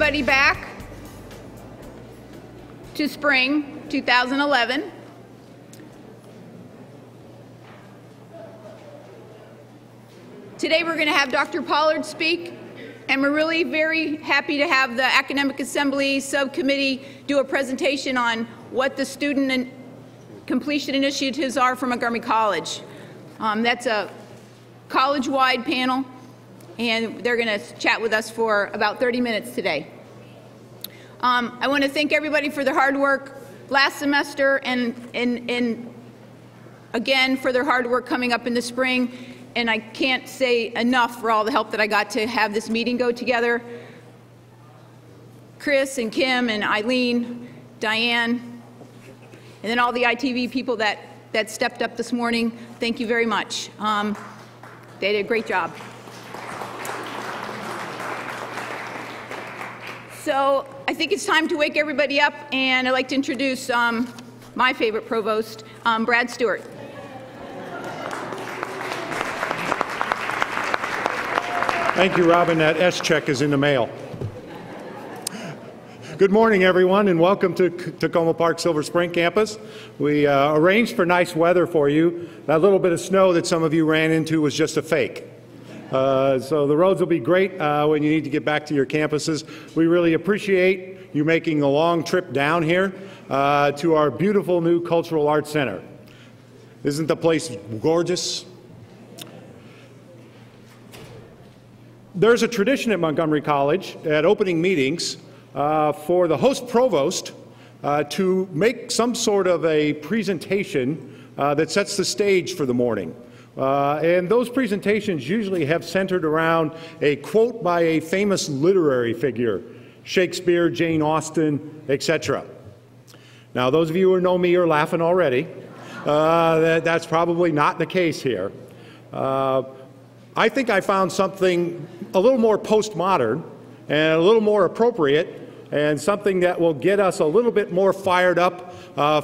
everybody back to spring 2011. Today we're going to have Dr. Pollard speak, and we're really very happy to have the Academic Assembly Subcommittee do a presentation on what the student and completion initiatives are for Montgomery College. That's a college-wide panel, and they're going to chat with us for about 30 minutes today. I want to thank everybody for their hard work last semester and again for their hard work coming up in the spring. And I can't say enough for all the help that I got to have this meeting go together. Chris and Kim and Eileen, Diane, and then all the ITV people that stepped up this morning. Thank you very much. They did a great job. So I think it's time to wake everybody up, and I'd like to introduce my favorite provost, Brad Stewart. Thank you, Robin. That S-check is in the mail. Good morning, everyone, and welcome to Takoma Park Silver Spring campus. We arranged for nice weather for you. That little bit of snow that some of you ran into was just a fake. So the roads will be great when you need to get back to your campuses. We really appreciate you making the long trip down here to our beautiful new Cultural Arts Center. Isn't the place gorgeous? There's a tradition at Montgomery College at opening meetings for the host provost to make some sort of a presentation that sets the stage for the morning. And those presentations usually have centered around a quote by a famous literary figure, Shakespeare, Jane Austen, etc. Now, those of you who know me are laughing already. That's probably not the case here. I think I found something a little more postmodern and a little more appropriate, and something that will get us a little bit more fired up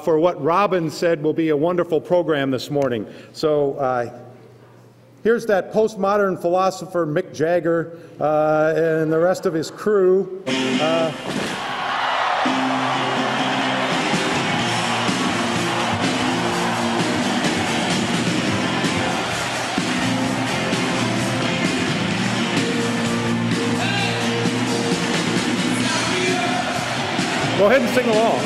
for what Robin said will be a wonderful program this morning. So here's that postmodern philosopher Mick Jagger and the rest of his crew. Go ahead and sing along.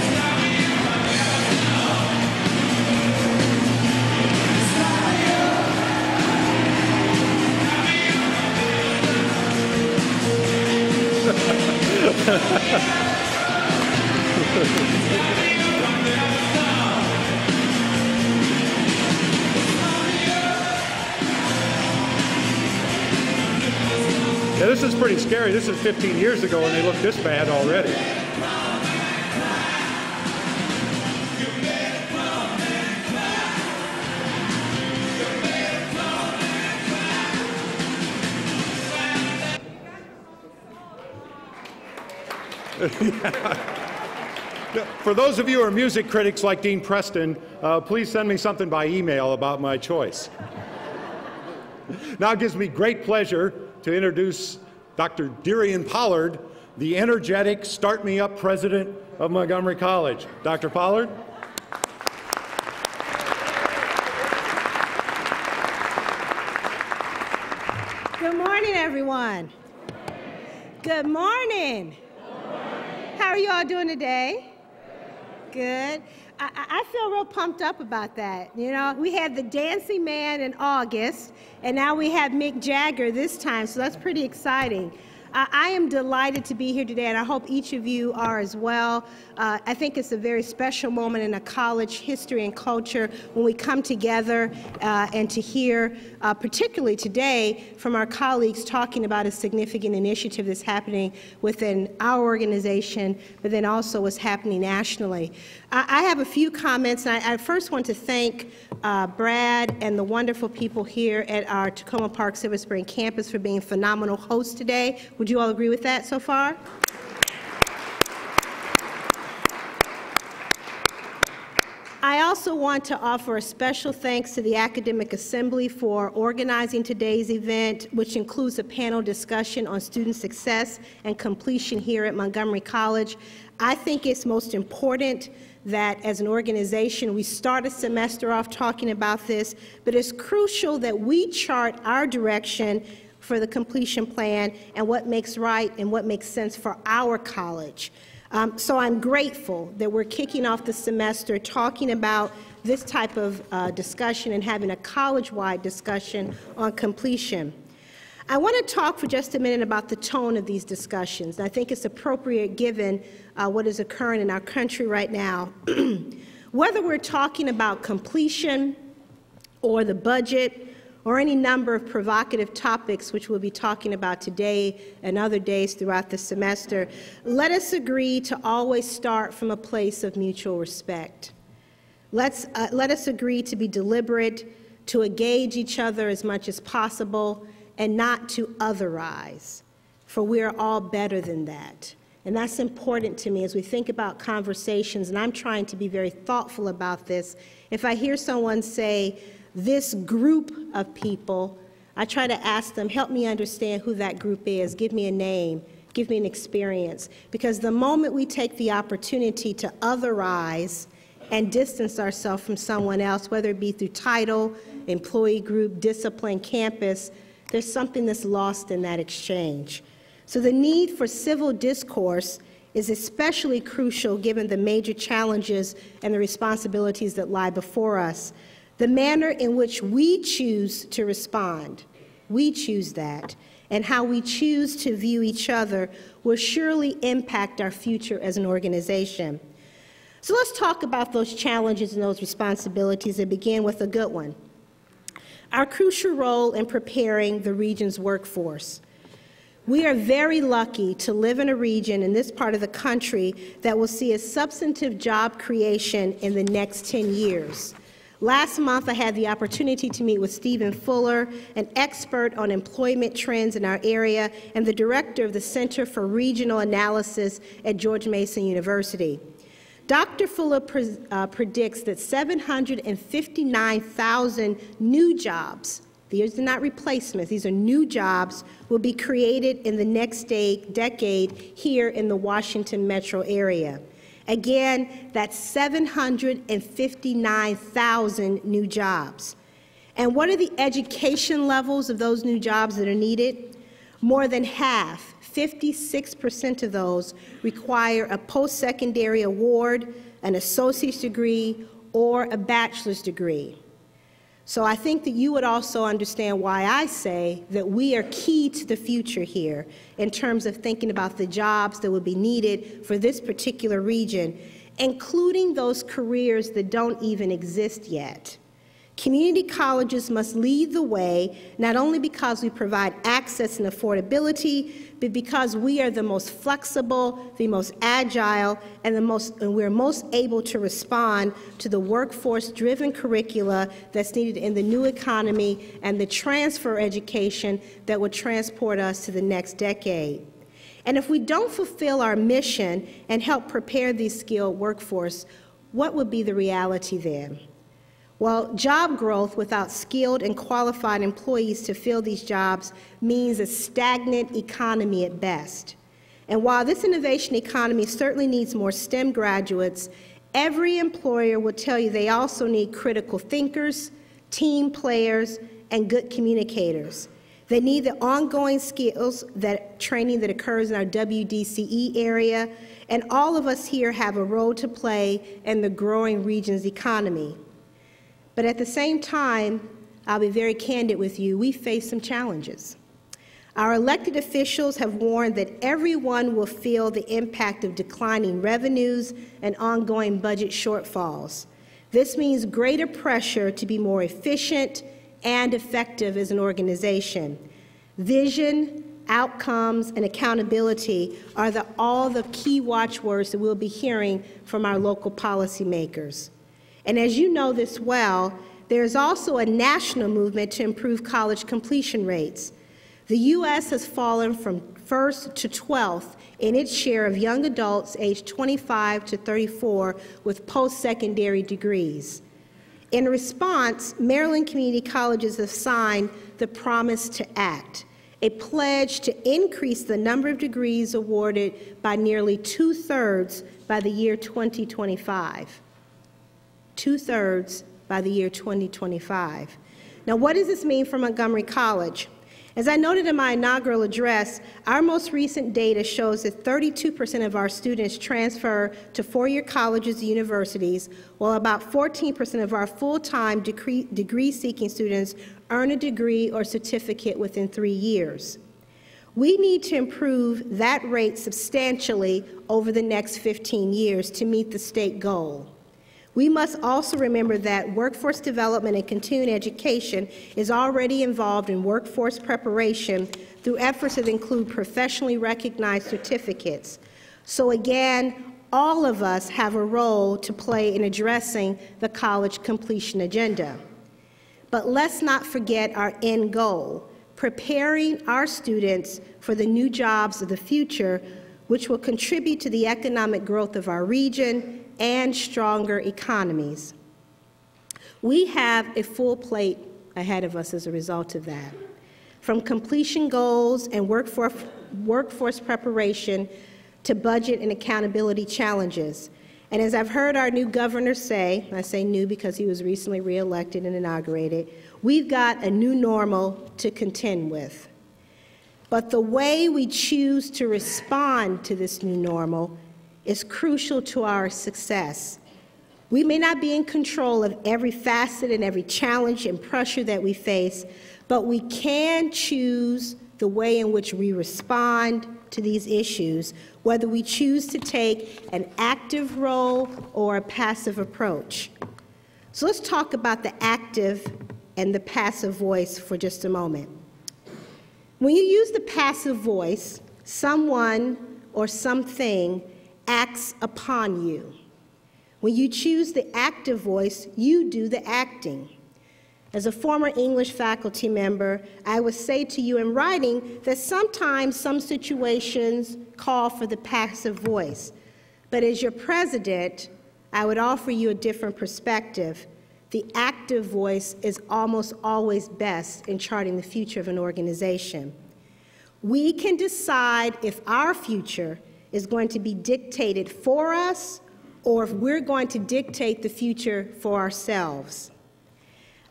Yeah, this is pretty scary. This is 15 years ago and they look this bad already. For those of you who are music critics like Dean Preston, please send me something by email about my choice. Now it gives me great pleasure to introduce Dr. Darian Pollard, the energetic, start-me-up president of Montgomery College. Dr. Pollard? Good morning, everyone. Good morning. How are you all doing today? Good. I feel real pumped up about that. You know, we had the Dancing Man in August, and now we have Mick Jagger this time, so that's pretty exciting. I am delighted to be here today, and I hope each of you are as well. I think it's a very special moment in a college history and culture when we come together and to hear, particularly today, from our colleagues talking about a significant initiative that's happening within our organization, but then also what's happening nationally. I have a few comments, and I first want to thank Brad and the wonderful people here at our Takoma Park Silver Spring campus for being phenomenal hosts today. Would you all agree with that so far? I also also want to offer a special thanks to the Academic Assembly for organizing today's event, which includes a panel discussion on student success and completion here at Montgomery College. I think it's most important that as an organization we start a semester off talking about this, but it's crucial that we chart our direction for the completion plan and what makes right and what makes sense for our college. So I'm grateful that we're kicking off the semester talking about this type of discussion and having a college-wide discussion on completion. I want to talk for just a minute about the tone of these discussions. I think it's appropriate given what is occurring in our country right now. Whether we're talking about completion or the budget or any number of provocative topics which we'll be talking about today and other days throughout the semester, let us agree to always start from a place of mutual respect. Let us agree to be deliberate, to engage each other as much as possible, and not to otherize, for we are all better than that. And that's important to me as we think about conversations, and I'm trying to be very thoughtful about this. If I hear someone say, this group of people, I try to ask them, help me understand who that group is, give me a name, give me an experience. Because the moment we take the opportunity to otherize and distance ourselves from someone else, whether it be through title, employee group, discipline, campus, there's something that's lost in that exchange. So the need for civil discourse is especially crucial given the major challenges and the responsibilities that lie before us. The manner in which we choose to respond, we choose that, and how we choose to view each other will surely impact our future as an organization. So let's talk about those challenges and those responsibilities and begin with a good one. Our crucial role in preparing the region's workforce. We are very lucky to live in a region in this part of the country that will see a substantive job creation in the next 10 years. Last month, I had the opportunity to meet with Stephen Fuller, an expert on employment trends in our area and the director of the Center for Regional Analysis at George Mason University. Dr. Fuller predicts that 759,000 new jobs, these are not replacements, these are new jobs, will be created in the next decade here in the Washington metro area. Again, that's 759,000 new jobs. And what are the education levels of those new jobs that are needed? More than half, 56% of those, require a post-secondary award, an associate's degree, or a bachelor's degree. So I think that you would also understand why I say that we are key to the future here in terms of thinking about the jobs that will be needed for this particular region, including those careers that don't even exist yet. Community colleges must lead the way, not only because we provide access and affordability, but because we are the most flexible, the most agile, and we're most able to respond to the workforce-driven curricula that's needed in the new economy and the transfer education that will transport us to the next decade. And if we don't fulfill our mission and help prepare these skilled workforce, what would be the reality then? Well, job growth without skilled and qualified employees to fill these jobs means a stagnant economy at best. And while this innovation economy certainly needs more STEM graduates, every employer will tell you they also need critical thinkers, team players, and good communicators. They need the ongoing skills training that occurs in our WDCE area, and all of us here have a role to play in the growing region's economy. But at the same time, I'll be very candid with you, we face some challenges. Our elected officials have warned that everyone will feel the impact of declining revenues and ongoing budget shortfalls. This means greater pressure to be more efficient and effective as an organization. Vision, outcomes, and accountability are all the key watchwords that we'll be hearing from our local policymakers. And as you know this well, there is also a national movement to improve college completion rates. The U.S. has fallen from 1st to 12th in its share of young adults aged 25 to 34 with post-secondary degrees. In response, Maryland community colleges have signed the Promise to Act, a pledge to increase the number of degrees awarded by nearly 2/3 by the year 2025. 2/3 by the year 2025. Now, what does this mean for Montgomery College? As I noted in my inaugural address, our most recent data shows that 32% of our students transfer to four-year colleges and universities, while about 14% of our full-time degree-seeking students earn a degree or certificate within 3 years. We need to improve that rate substantially over the next 15 years to meet the state goal. We must also remember that workforce development and continuing education is already involved in workforce preparation through efforts that include professionally recognized certificates. So again, all of us have a role to play in addressing the college completion agenda. But let's not forget our end goal, preparing our students for the new jobs of the future, which will contribute to the economic growth of our region and stronger economies. We have a full plate ahead of us as a result of that. From completion goals and workforce preparation to budget and accountability challenges. And as I've heard our new governor say, and I say new because he was recently reelected and inaugurated, we've got a new normal to contend with. But the way we choose to respond to this new normal is crucial to our success. We may not be in control of every facet and every challenge and pressure that we face, but we can choose the way in which we respond to these issues, whether we choose to take an active role or a passive approach. So let's talk about the active and the passive voice for just a moment. When you use the passive voice, someone or something acts upon you. When you choose the active voice, you do the acting. As a former English faculty member, I would say to you in writing that sometimes some situations call for the passive voice. But as your president, I would offer you a different perspective. The active voice is almost always best in charting the future of an organization. We can decide if our future is going to be dictated for us or if we're going to dictate the future for ourselves.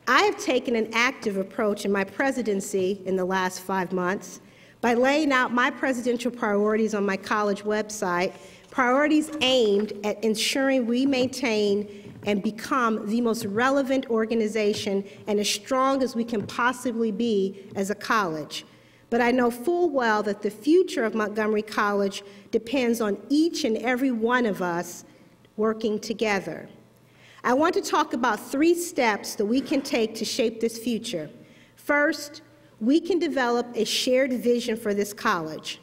I have taken an active approach in my presidency in the last 5 months by laying out my presidential priorities on my college website, priorities aimed at ensuring we maintain and become the most relevant organization and as strong as we can possibly be as a college. But I know full well that the future of Montgomery College depends on each and every one of us working together. I want to talk about 3 steps that we can take to shape this future. First, we can develop a shared vision for this college.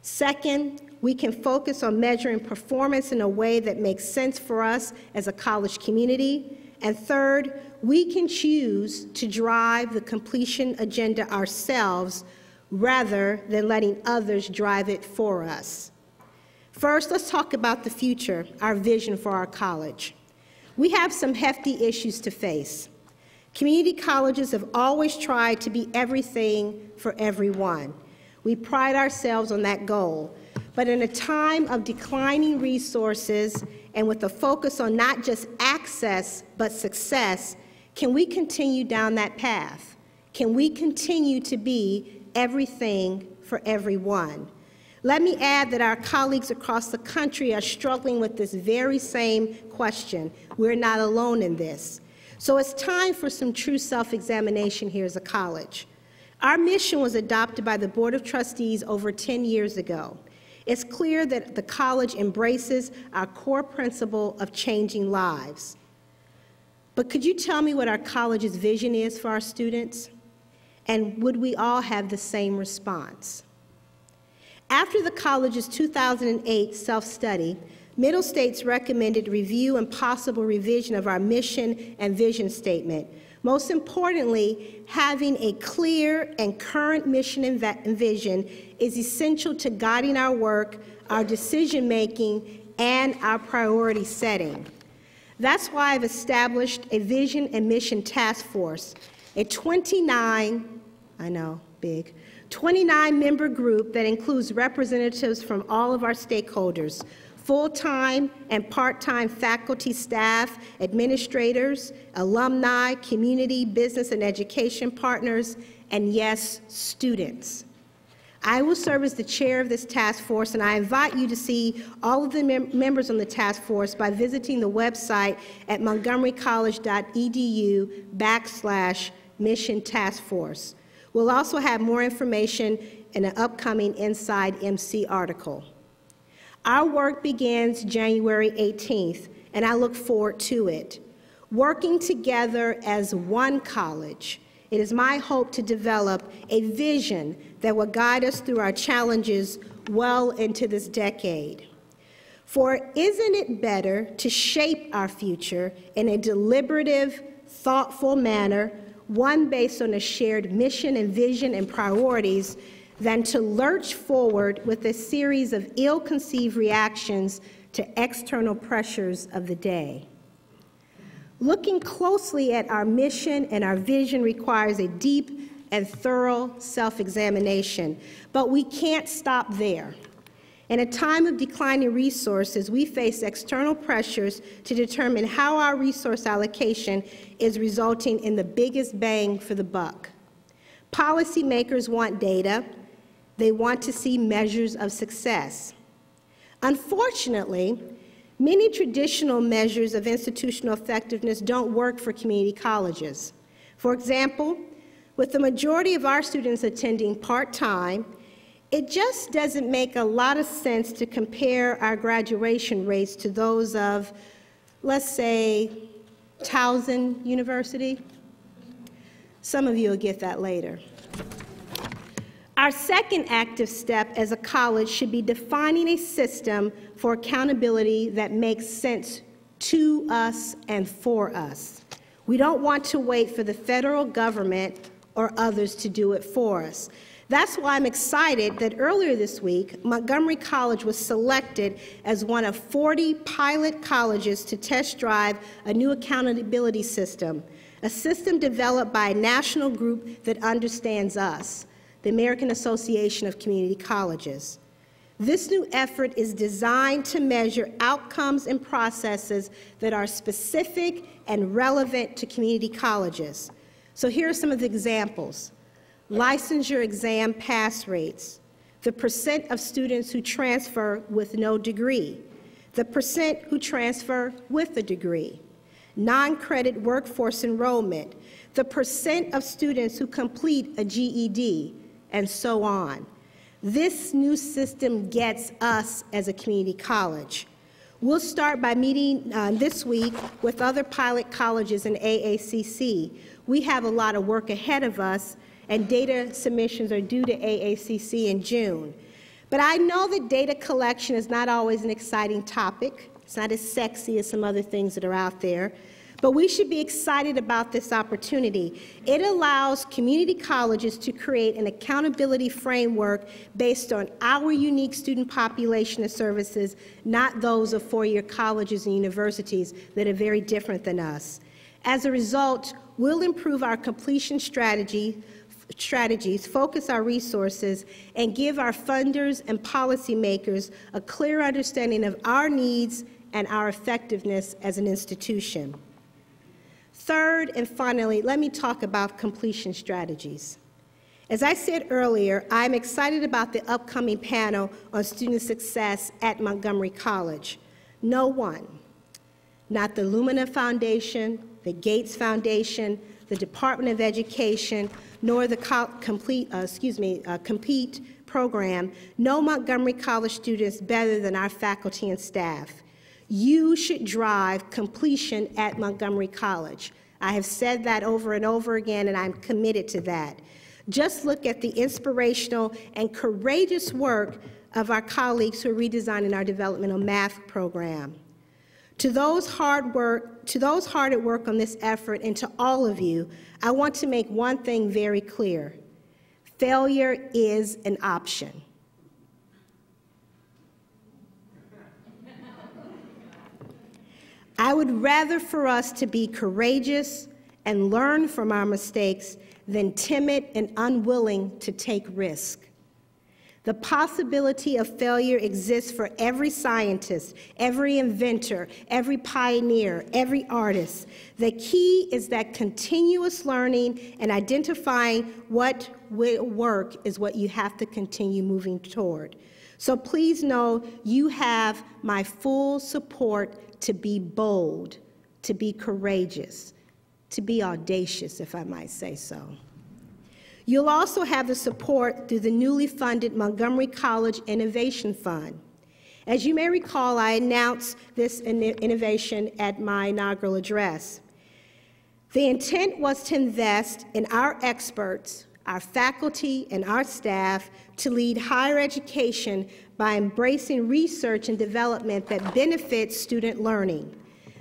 Second, we can focus on measuring performance in a way that makes sense for us as a college community. And third, we can choose to drive the completion agenda ourselves rather than letting others drive it for us. First, let's talk about the future, our vision for our college. We have some hefty issues to face. Community colleges have always tried to be everything for everyone. We pride ourselves on that goal. But in a time of declining resources and with a focus on not just access but success, can we continue down that path? Can we continue to be everything for everyone? Let me add that our colleagues across the country are struggling with this very same question. We're not alone in this. So it's time for some true self-examination here as a college. Our mission was adopted by the Board of Trustees over 10 years ago. It's clear that the college embraces our core principle of changing lives. But could you tell me what our college's vision is for our students? And would we all have the same response? After the college's 2008 self-study, Middle States recommended review and possible revision of our mission and vision statement. Most importantly, having a clear and current mission and vision is essential to guiding our work, our decision-making, and our priority setting. That's why I've established a vision and mission task force, a 29-member group that includes representatives from all of our stakeholders, full-time and part-time faculty, staff, administrators, alumni, community, business, and education partners, and yes, students. I will serve as the chair of this task force, and I invite you to see all of the members on the task force by visiting the website at montgomerycollege.edu/mission task force. We'll also have more information in an upcoming Inside MC article. Our work begins January 18th, and I look forward to it. Working together as one college, it is my hope to develop a vision that will guide us through our challenges well into this decade. For isn't it better to shape our future in a deliberative, thoughtful manner, one based on a shared mission and vision and priorities, than to lurch forward with a series of ill-conceived reactions to external pressures of the day? Looking closely at our mission and our vision requires a deep and thorough self-examination, but we can't stop there. In a time of declining resources, we face external pressures to determine how our resource allocation is resulting in the biggest bang for the buck. Policymakers want data. They want to see measures of success. Unfortunately, many traditional measures of institutional effectiveness don't work for community colleges. For example, with the majority of our students attending part-time, it just doesn't make a lot of sense to compare our graduation rates to those of, let's say, Towson University. Some of you will get that later. Our second active step as a college should be defining a system for accountability that makes sense to us and for us. We don't want to wait for the federal government or others to do it for us. That's why I'm excited that earlier this week, Montgomery College was selected as one of 40 pilot colleges to test drive a new accountability system, a system developed by a national group that understands us, the American Association of Community Colleges. This new effort is designed to measure outcomes and processes that are specific and relevant to community colleges. So here are some of the examples. Licensure exam pass rates, the percent of students who transfer with no degree, the percent who transfer with a degree, non-credit workforce enrollment, the percent of students who complete a GED, and so on. This new system gets us as a community college. We'll start by meeting this week with other pilot colleges in AACC. We have a lot of work ahead of us, and data submissions are due to AACC in June. But I know that data collection is not always an exciting topic. It's not as sexy as some other things that are out there. But we should be excited about this opportunity. It allows community colleges to create an accountability framework based on our unique student population and services, not those of four-year colleges and universities that are very different than us. As a result, we'll improve our completion strategies, focus our resources, and give our funders and policymakers a clear understanding of our needs and our effectiveness as an institution. Third, and finally, let me talk about completion strategies. As I said earlier, I'm excited about the upcoming panel on student success at Montgomery College. No one, not the Lumina Foundation, the Gates Foundation, the Department of Education, nor the COMPETE program, know Montgomery College students better than our faculty and staff. You should drive completion at Montgomery College. I have said that over and over again, and I'm committed to that. Just look at the inspirational and courageous work of our colleagues who are redesigning our developmental math program. To those hard at work on this effort, and to all of you, I want to make one thing very clear. Failure is an option. I would rather for us to be courageous and learn from our mistakes than timid and unwilling to take risk. The possibility of failure exists for every scientist, every inventor, every pioneer, every artist. The key is that continuous learning and identifying what will work is what you have to continue moving toward. So please know you have my full support to be bold, to be courageous, to be audacious, if I might say so. You'll also have the support through the newly funded Montgomery College Innovation Fund. As you may recall, I announced this innovation at my inaugural address. The intent was to invest in our experts, our faculty, and our staff to lead higher education by embracing research and development that benefits student learning.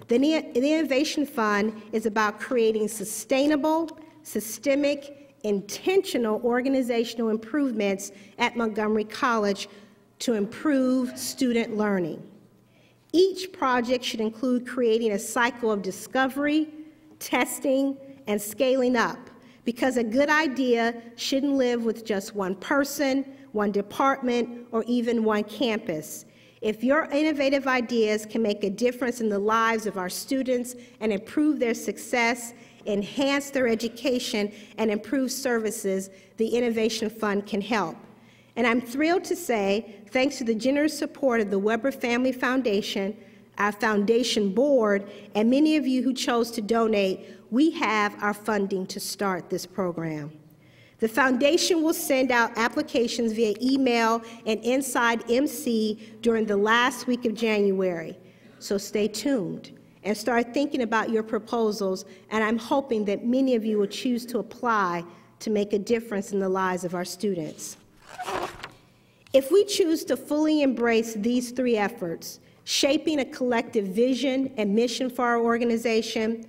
The Innovation Fund is about creating sustainable, systemic, intentional organizational improvements at Montgomery College to improve student learning. Each project should include creating a cycle of discovery, testing, and scaling up, because a good idea shouldn't live with just one person, one department, or even one campus. If your innovative ideas can make a difference in the lives of our students and improve their success, enhance their education, and improve services, the Innovation Fund can help. And I'm thrilled to say, thanks to the generous support of the Weber Family Foundation, our foundation board, and many of you who chose to donate, we have our funding to start this program. The foundation will send out applications via email and Inside MC during the last week of January, so stay tuned and start thinking about your proposals, and I'm hoping that many of you will choose to apply to make a difference in the lives of our students. If we choose to fully embrace these three efforts, shaping a collective vision and mission for our organization,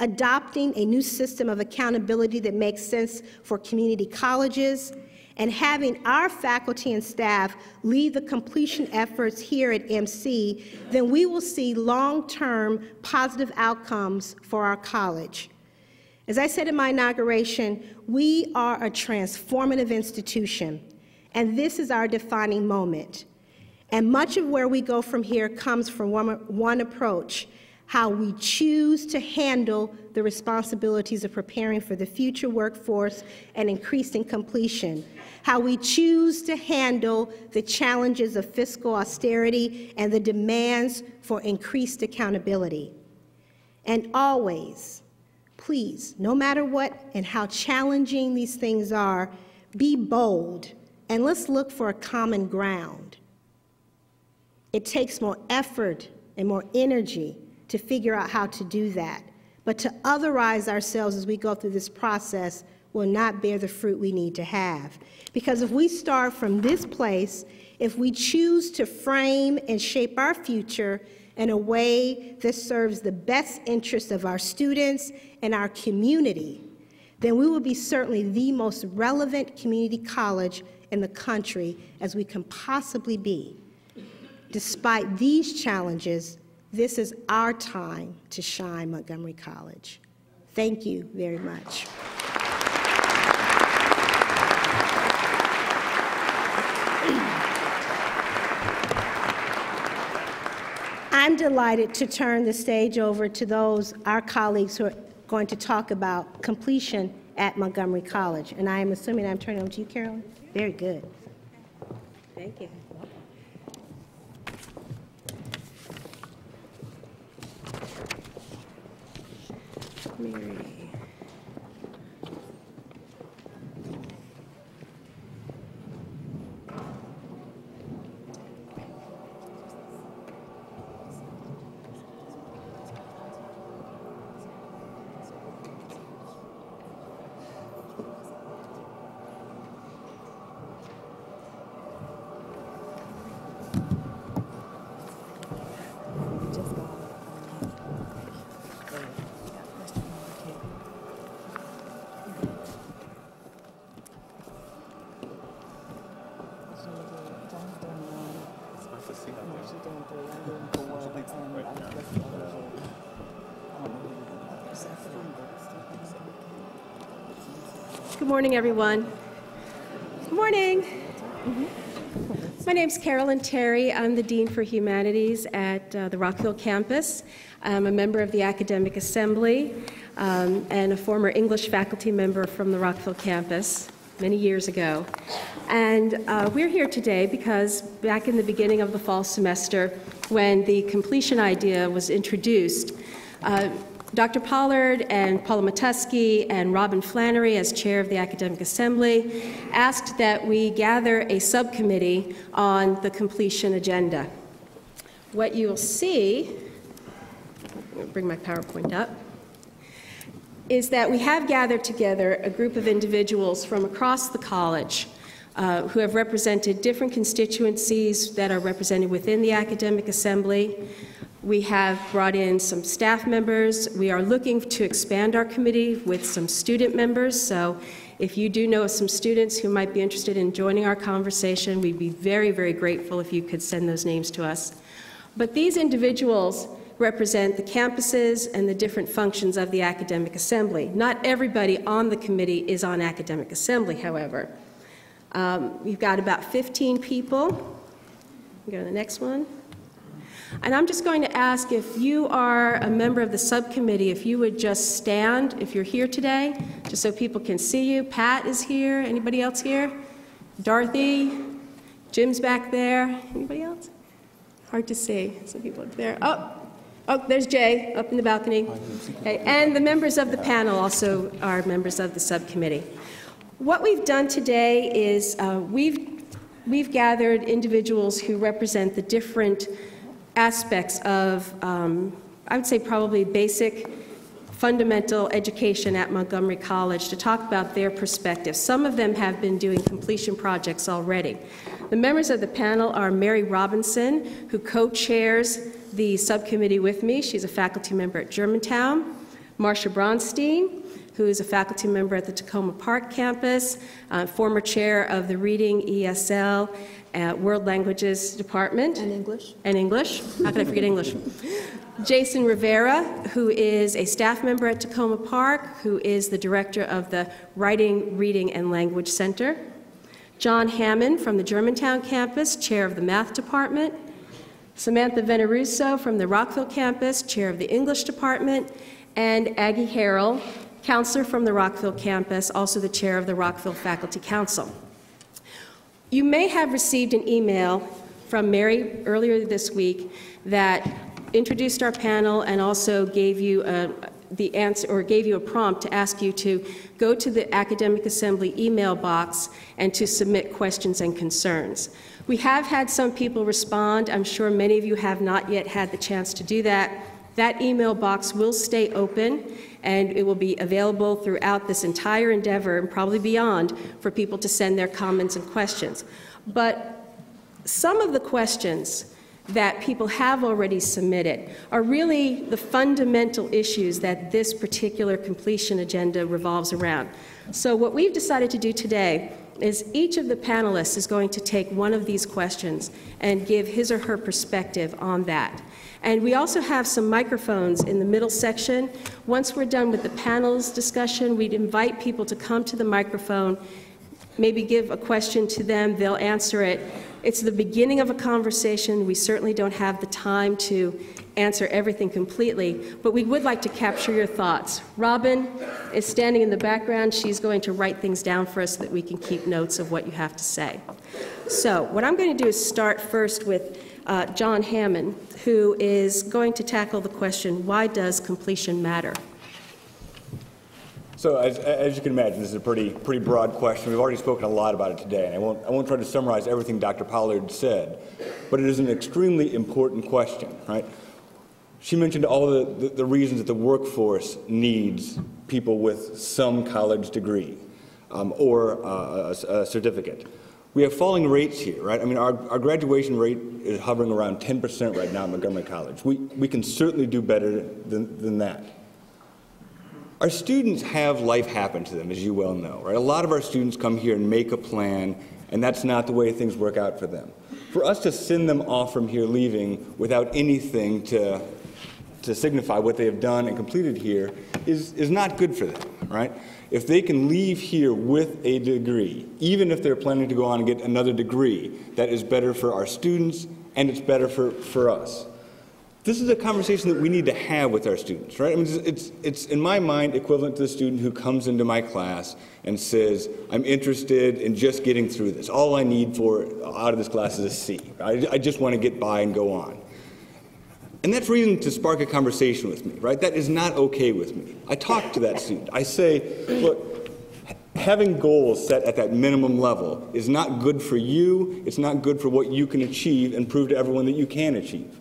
adopting a new system of accountability that makes sense for community colleges, and having our faculty and staff lead the completion efforts here at MC, then we will see long-term positive outcomes for our college. As I said in my inauguration, we are a transformative institution, and this is our defining moment. And much of where we go from here comes from one approach: how we choose to handle the responsibilities of preparing for the future workforce and increasing completion, how we choose to handle the challenges of fiscal austerity and the demands for increased accountability. And always, please, no matter what and how challenging these things are, be bold, and let's look for a common ground. It takes more effort and more energy to figure out how to do that. But to otherize ourselves as we go through this process will not bear the fruit we need to have. Because if we start from this place, if we choose to frame and shape our future in a way that serves the best interests of our students and our community, then we will be certainly the most relevant community college in the country as we can possibly be. Despite these challenges, this is our time to shine, Montgomery College. Thank you very much. I'm delighted to turn the stage over to our colleagues who are going to talk about completion at Montgomery College. And I am assuming I'm turning over to you, Carolyn? Very good. Thank you. Mary. Good morning, everyone. Good morning. My name's Carolyn Terry. I'm the Dean for Humanities at the Rockville campus. I'm a member of the Academic Assembly and a former English faculty member from the Rockville campus many years ago. And we're here today because back in the beginning of the fall semester, when the completion idea was introduced, Dr. Pollard and Paula Matusky and Robin Flannery, as chair of the Academic Assembly, asked that we gather a subcommittee on the completion agenda. What you'll see, I'm going to bring my PowerPoint up, is that we have gathered together a group of individuals from across the college who have represented different constituencies that are represented within the Academic Assembly. We have brought in some staff members. We are looking to expand our committee with some student members, so if you do know some students who might be interested in joining our conversation, we'd be very, very grateful if you could send those names to us. But these individuals represent the campuses and the different functions of the Academic Assembly. Not everybody on the committee is on Academic Assembly, however. We've got about 15 people. Go to the next one. And I'm just going to ask if you are a member of the subcommittee, if you would just stand, if you're here today, just so people can see you. Pat is here. Anybody else here? Dorothy? Jim's back there. Anybody else? Hard to see. Some people up there. Oh, there's Jay up in the balcony. Okay. And the members of the panel also are members of the subcommittee. What we've done today is we've gathered individuals who represent the different aspects of, I would say probably basic fundamental education at Montgomery College to talk about their perspective. Some of them have been doing completion projects already. The members of the panel are Mary Robinson, who co-chairs the subcommittee with me. She's a faculty member at Germantown. Marcia Bronstein, who is a faculty member at the Takoma Park campus, former chair of the Reading ESL World Languages Department. And English. And English. How can I forget English? Jason Rivera, who is a staff member at Takoma Park, who is the director of the Writing, Reading, and Language Center. John Hammond from the Germantown campus, chair of the Math Department. Samantha Veneruso from the Rockville campus, chair of the English Department. And Aggie Harrell, counselor from the Rockville campus, also the chair of the Rockville Faculty Council. You may have received an email from Mary earlier this week that introduced our panel and also gave you the answer, or gave you a prompt to ask you to go to the Academic Assembly email box and to submit questions and concerns. We have had some people respond. I'm sure many of you have not yet had the chance to do that. That email box will stay open, and it will be available throughout this entire endeavor and probably beyond for people to send their comments and questions. But some of the questions that people have already submitted are really the fundamental issues that this particular completion agenda revolves around. So what we've decided to do today is each of the panelists is going to take one of these questions and give his or her perspective on that. And we also have some microphones in the middle section. Once we're done with the panel's discussion, we'd invite people to come to the microphone, maybe give a question to them, they'll answer it. It's the beginning of a conversation. We certainly don't have the time to answer everything completely, but we would like to capture your thoughts. Robin is standing in the background. She's going to write things down for us so that we can keep notes of what you have to say. So what I'm going to do is start first with John Hammond, who is going to tackle the question, why does completion matter? So as you can imagine, this is a pretty broad question. We've already spoken a lot about it today, and I won't try to summarize everything Dr. Pollard said, but it is an extremely important question, right? She mentioned all the reasons that the workforce needs people with some college degree or a certificate. We have falling rates here, right? I mean, our graduation rate is hovering around 10% right now at Montgomery College. We can certainly do better than that. Our students have life happen to them, as you well know, right? A lot of our students come here and make a plan, and that's not the way things work out for them. For us to send them off from here leaving without anything to signify what they have done and completed here is not good for them, right? If they can leave here with a degree, even if they're planning to go on and get another degree, that is better for our students and it's better for us. This is a conversation that we need to have with our students, right? I mean, it's in my mind equivalent to the student who comes into my class and says, I'm interested in just getting through this. All I need out of this class is a C. I just want to get by and go on. And that's reason to spark a conversation with me, right? That is not okay with me. I talk to that student. I say, look, having goals set at that minimum level is not good for you. It's not good for what you can achieve and prove to everyone that you can achieve.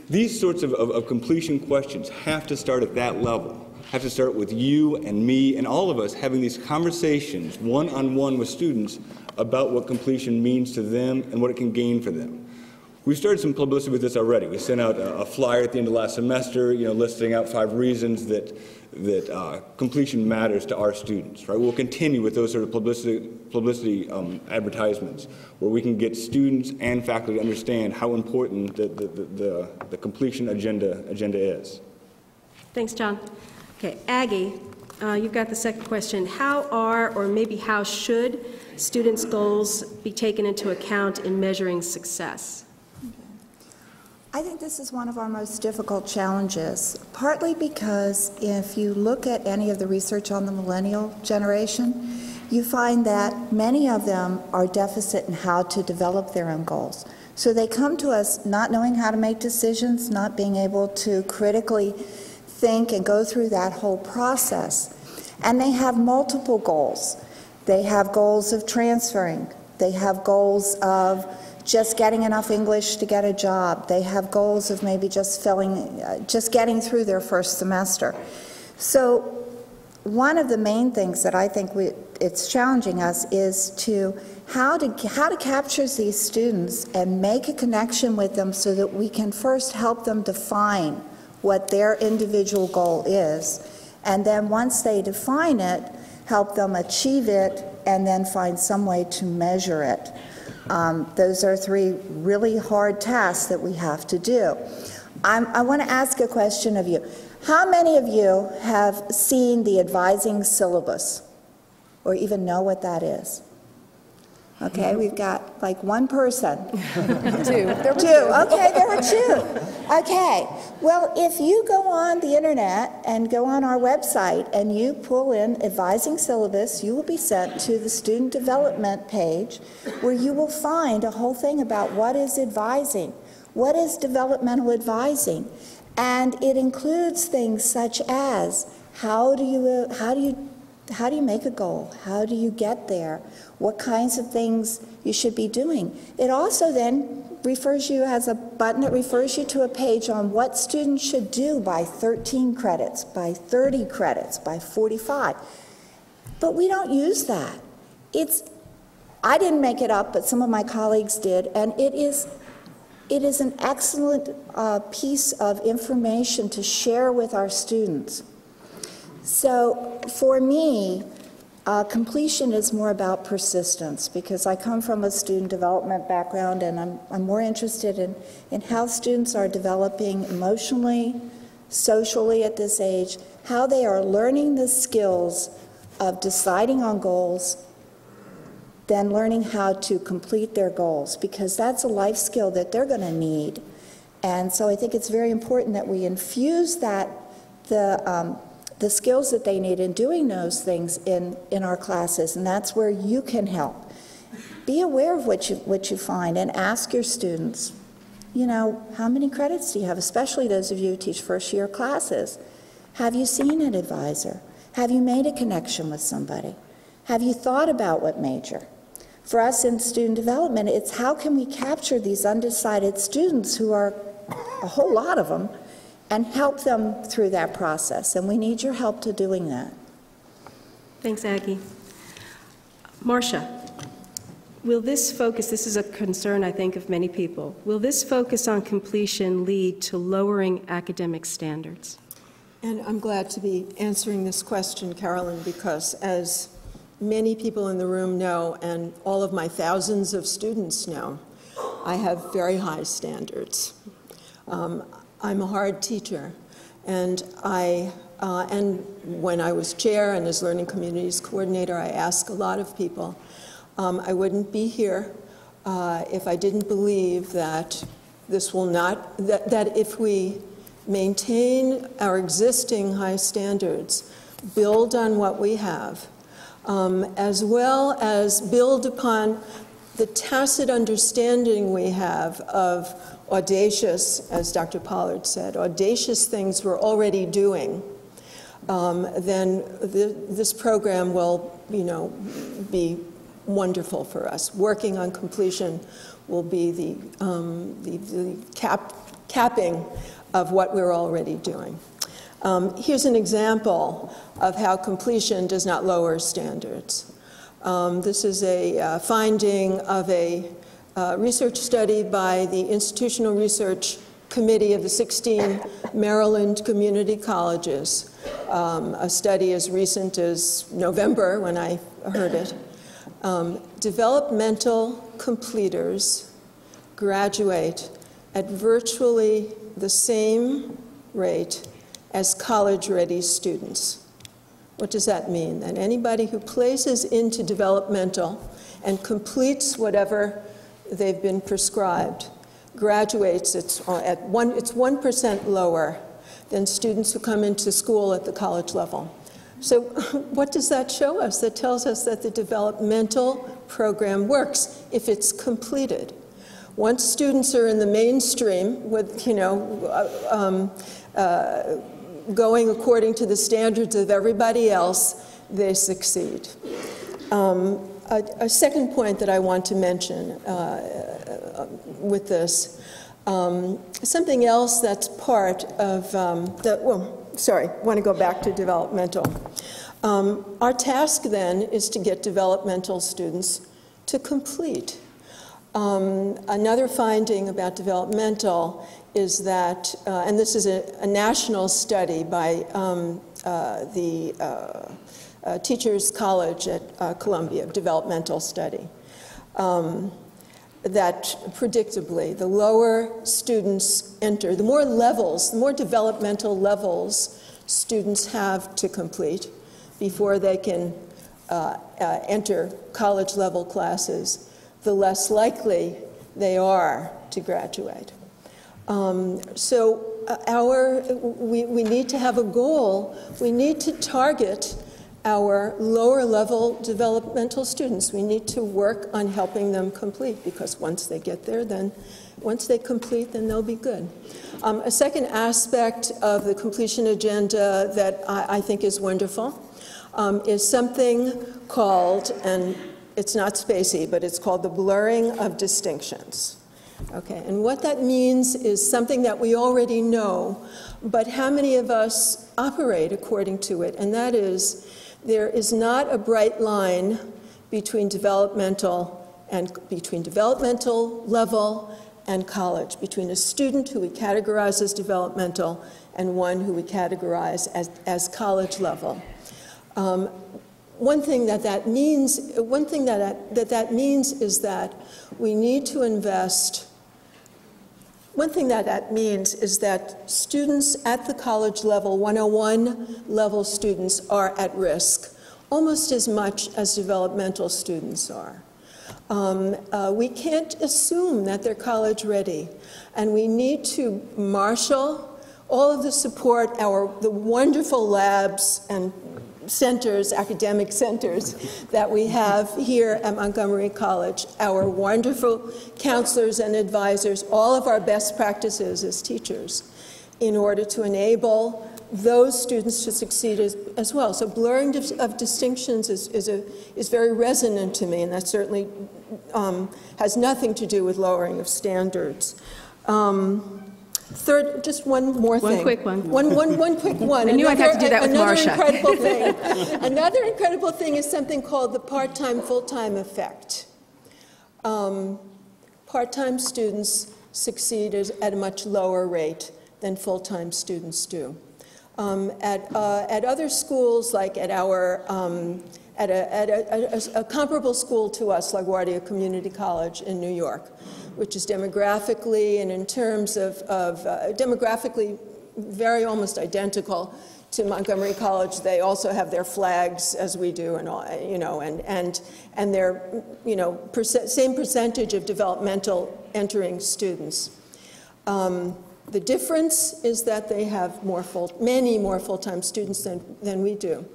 These sorts of completion questions have to start at that level, have to start with you and me and all of us having these conversations one-on-one with students about what completion means to them and what it can gain for them. We've started some publicity with this already. We sent out a flyer at the end of last semester, listing out 5 reasons that completion matters to our students. Right? We'll continue with those sort of publicity advertisements, where we can get students and faculty to understand how important the completion agenda is. Thanks, John. Okay, Aggie, you've got the second question. How are, or maybe how should, students' goals be taken into account in measuring success? I think this is one of our most difficult challenges, partly because if you look at any of the research on the millennial generation, you find that many of them are deficit in how to develop their own goals. So they come to us not knowing how to make decisions, not being able to critically think and go through that whole process. And they have multiple goals. They have goals of transferring. They have goals of just getting enough English to get a job. They have goals of maybe just getting through their first semester. So one of the main things that I think it's challenging us is how to capture these students and make a connection with them so that we can first help them define what their individual goal is, and then once they define it, help them achieve it and then find some way to measure it. Those are 3 really hard tasks that we have to do. I want to ask a question of you. How many of you have seen the advising syllabus or even know what that is? Okay, we've got like 1 person. 2. Okay, there are 2. Okay, well, if you go on the internet and go on our website and you pull in advising syllabus, you will be sent to the student development page where you will find a whole thing about what is advising, what is developmental advising, and it includes things such as how do you make a goal? How do you get there? What kinds of things you should be doing? It also then has a button that refers you to a page on what students should do by 13 credits, by 30 credits, by 45. But we don't use that. I didn't make it up, but some of my colleagues did, and it is an excellent piece of information to share with our students. So for me, completion is more about persistence, because I come from a student development background, and I'm more interested in how students are developing emotionally, socially at this age, how they are learning the skills of deciding on goals, then learning how to complete their goals, because that's a life skill that they're going to need. And so I think it's very important that we infuse the skills that they need in doing those things in our classes, and that's where you can help. Be aware of what you find and ask your students, how many credits do you have, especially those of you who teach first-year classes. Have you seen an advisor? Have you made a connection with somebody? Have you thought about what major? For us in student development, it's how can we capture these undecided students, who are a whole lot of them, and help them through that process, and we need your help to doing that. Thanks, Aggie. Marcia, will this focus, this is a concern I think of many people, will this focus on completion lead to lowering academic standards? And I'm glad to be answering this question, Carolyn, because as many people in the room know, and all of my thousands of students know, I have very high standards. I'm a hard teacher, And and when I was chair and as Learning Communities Coordinator, I asked a lot of people. I wouldn't be here if I didn't believe that this will not, that if we maintain our existing high standards, build on what we have, as well as build upon the tacit understanding we have of audacious, as Dr. Pollard said, audacious things we're already doing, then this program will, be wonderful for us. Working on completion will be the capping of what we're already doing. Here's an example of how completion does not lower standards. This is a finding of a research study by the Institutional Research Committee of the 16 Maryland community colleges, a study as recent as November when I heard it. Developmental completers graduate at virtually the same rate as college-ready students. What does that mean? That anybody who places into developmental and completes whatever they've been prescribed graduates, it's 1% lower than students who come into school at the college level. So what does that show us? That tells us that the developmental program works if it's completed. Once students are in the mainstream with, going according to the standards of everybody else, they succeed. A second point that I want to mention with this, something else that's part of I want to go back to developmental. Our task then is to get developmental students to complete. Another finding about developmental is that, and this is a national study by the Teachers College at Columbia, developmental study, that predictably the lower students enter, the more levels, the more developmental levels students have to complete before they can enter college level classes, the less likely they are to graduate. We need to have a goal. We need to target our lower level developmental students. We need to work on helping them complete, because once they get there, once they complete, then they'll be good. A second aspect of the completion agenda that I think is wonderful is something called, and it's not spacey, but it's called the blurring of distinctions. Okay, and what that means is something that we already know, but how many of us operate according to it? And that is, there is not a bright line between developmental level and college, between a student who we categorize as developmental and one who we categorize as college level. One thing that means is that we need to invest. One thing that means is that students at the college level, 101 level students, are at risk almost as much as developmental students are. We can't assume that they're college ready, and we need to marshal all of the support, the wonderful labs and centers, academic centers that we have here at Montgomery College, our wonderful counselors and advisors, all of our best practices as teachers, in order to enable those students to succeed as well. So blurring of distinctions is very resonant to me, and that certainly has nothing to do with lowering of standards. Third, just one more thing. One quick one. One quick one. I knew I'd have to do that with Marcia. Incredible thing. Another incredible thing is something called the part-time, full-time effect. Part-time students succeed at a much lower rate than full-time students do. At other schools, like at our at a comparable school to us, LaGuardia Community College in New York, which is demographically and in terms of demographically very almost identical to Montgomery College. They also have their flags as we do, and all, you know, and their, you know, same percentage of developmental entering students. The difference is that they have many more full-time students than we do,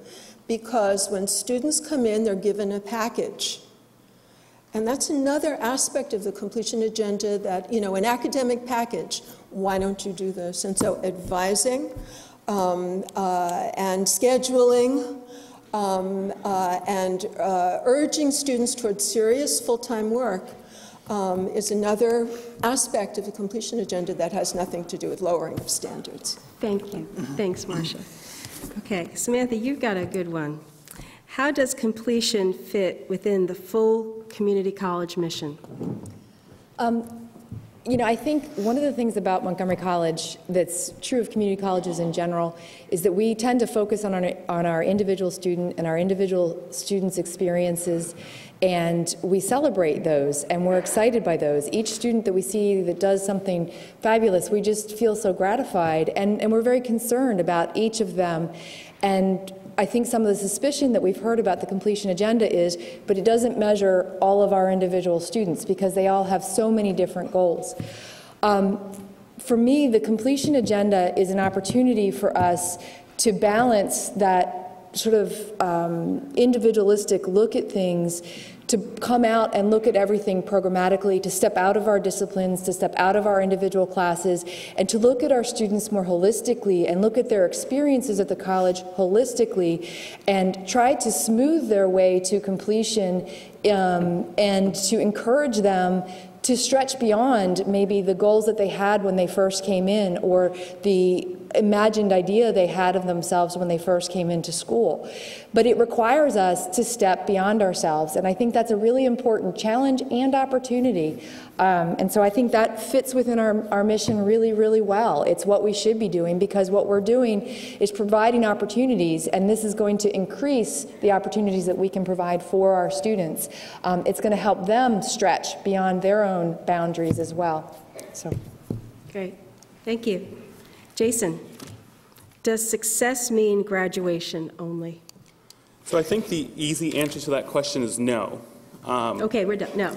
because when students come in, they're given a package. And that's another aspect of the completion agenda that, you know, an academic package, why don't you do this? And so advising and scheduling and urging students towards serious full-time work is another aspect of the completion agenda that has nothing to do with lowering of standards. Thank you. Thanks, Marcia. Okay, Samantha, you've got a good one. How does completion fit within the full community college mission? You know, I think one of the things about Montgomery College that's true of community colleges in general is that we tend to focus on our individual student and our individual students' experiences, and we celebrate those, and we're excited by those. Each student that we see that does something fabulous, we just feel so gratified, and we're very concerned about each of them. And I think some of the suspicion that we've heard about the completion agenda is, but it doesn't measure all of our individual students because they all have so many different goals. For me, the completion agenda is an opportunity for us to balance that sort of individualistic look at things, to come out and look at everything programmatically, to step out of our disciplines, to step out of our individual classes, and to look at our students more holistically and look at their experiences at the college holistically and try to smooth their way to completion and to encourage them to stretch beyond maybe the goals that they had when they first came in or the imagined idea they had of themselves when they first came into school. But it requires us to step beyond ourselves, and I think that's a really important challenge and opportunity. And so I think that fits within our mission really, really well. It's what we should be doing, because what we're doing is providing opportunities, and this is going to increase the opportunities that we can provide for our students. It's going to help them stretch beyond their own boundaries as well. So. Great. Thank you. Jason, does success mean graduation only? So I think the easy answer to that question is no. Okay, we're done. No.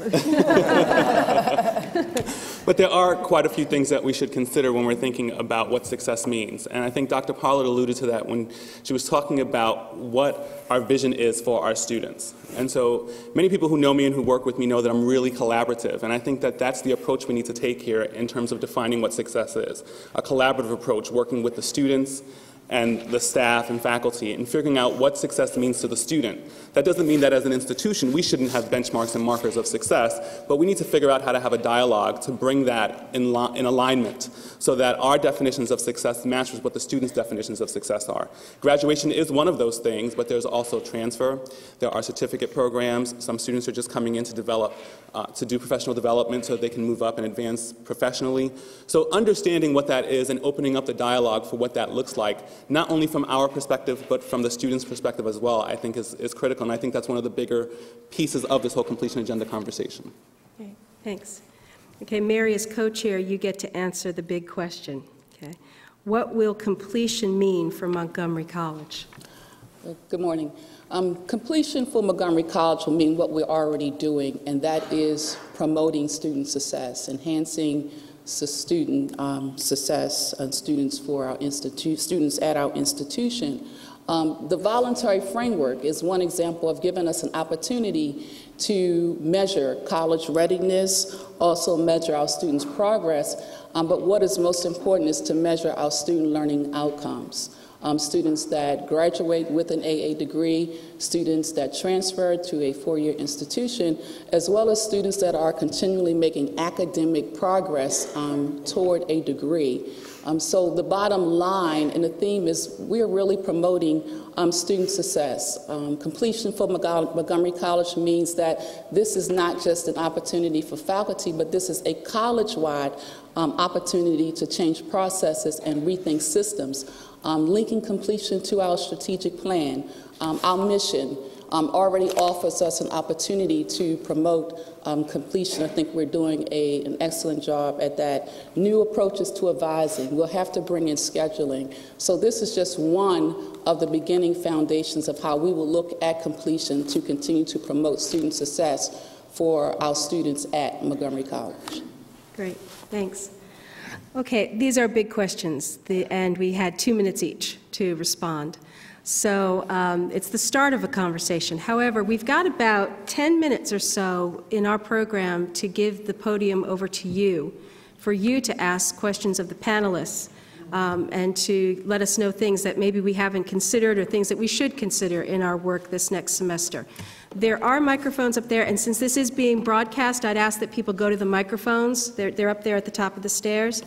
But there are quite a few things that we should consider when we're thinking about what success means. And I think Dr. Pollard alluded to that when she was talking about what our vision is for our students. And so many people who know me and who work with me know that I'm really collaborative. And I think that that's the approach we need to take here in terms of defining what success is. A collaborative approach, working with the students and the staff and faculty and figuring out what success means to the student. That doesn't mean that as an institution we shouldn't have benchmarks and markers of success, but we need to figure out how to have a dialogue to bring that in alignment so that our definitions of success match with what the students' definitions of success are. Graduation is one of those things, but there's also transfer. There are certificate programs. Some students are just coming in to develop, to do professional development so they can move up and advance professionally. So understanding what that is and opening up the dialogue for what that looks like, not only from our perspective, but from the students' perspective as well, I think is critical. And I think that's one of the bigger pieces of this whole completion agenda conversation. Okay, thanks. Okay, Mary, as co-chair, you get to answer the big question. Okay, what will completion mean for Montgomery College? Good morning. Completion for Montgomery College will mean what we're already doing, and that is promoting student success, enhancing student success and students for our students at our institution. The voluntary framework is one example of giving us an opportunity to measure college readiness, also measure our students' progress, but what is most important is to measure our student learning outcomes. Students that graduate with an AA degree, students that transfer to a four-year institution, as well as students that are continually making academic progress toward a degree. So the bottom line and the theme is we're really promoting student success. Completion for Montgomery College means that this is not just an opportunity for faculty, but this is a college-wide opportunity to change processes and rethink systems. Linking completion to our strategic plan, our mission, already offers us an opportunity to promote completion. I think we're doing an excellent job at that. New approaches to advising. We'll have to bring in scheduling. So this is just one of the beginning foundations of how we will look at completion to continue to promote student success for our students at Montgomery College. Great, thanks. Okay, these are big questions, and we had 2 minutes each to respond. So it's the start of a conversation. However, we've got about 10 minutes or so in our program to give the podium over to you, for you to ask questions of the panelists, and to let us know things that maybe we haven't considered or things that we should consider in our work this next semester. There are microphones up there, and since this is being broadcast, I'd ask that people go to the microphones. They're up there at the top of the stairs,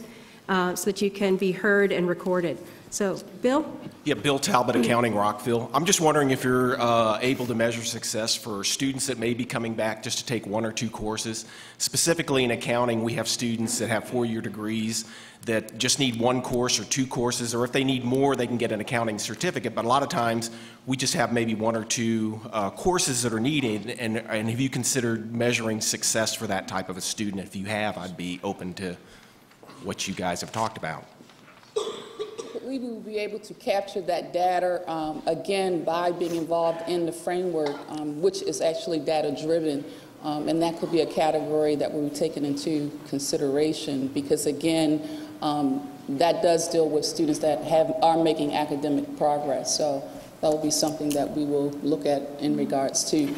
so that you can be heard and recorded. So, Bill? Yeah, Bill Talbot, Accounting, Rockville. I'm just wondering if you're able to measure success for students that may be coming back just to take 1 or 2 courses. Specifically in accounting, we have students that have 4-year degrees that just need 1 course or 2 courses, or if they need more, they can get an accounting certificate. But a lot of times, we just have maybe 1 or 2 courses that are needed. And have you considered measuring success for that type of a student? If you have, I'd be open to what you guys have talked about. We will be able to capture that data, again, by being involved in the framework, which is actually data-driven. And that could be a category that will be taken into consideration because, again, that does deal with students that are making academic progress. So that will be something that we will look at in regards to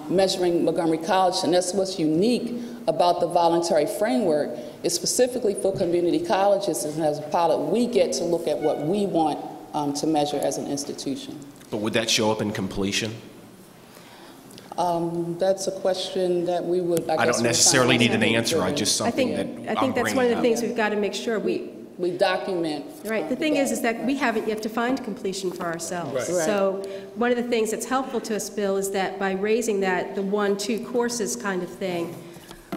measuring Montgomery College. And that's what's unique about the voluntary framework. Is specifically for community colleges, and as a pilot, we get to look at what we want to measure as an institution. But would that show up in completion? That's a question that we would, I don't necessarily need an answer, I just something I think that's one of the things we've got to make sure we document. Right. The thing is that we haven't yet defined completion for ourselves. Right. So one of the things that's helpful to us, Bill, is that by raising that, the 1-2 courses kind of thing,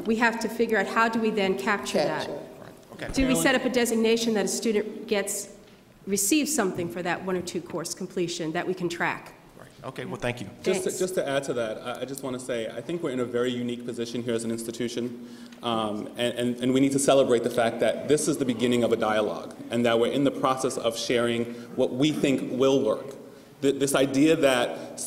we have to figure out how do we then capture that. Okay. Do we set up a designation that a student receives something for that 1 or 2 course completion that we can track? Right. Okay, well, thank you. Just to add to that, I just want to say, I think we're in a very unique position here as an institution, and we need to celebrate the fact that this is the beginning of a dialogue, and that we're in the process of sharing what we think will work. This idea that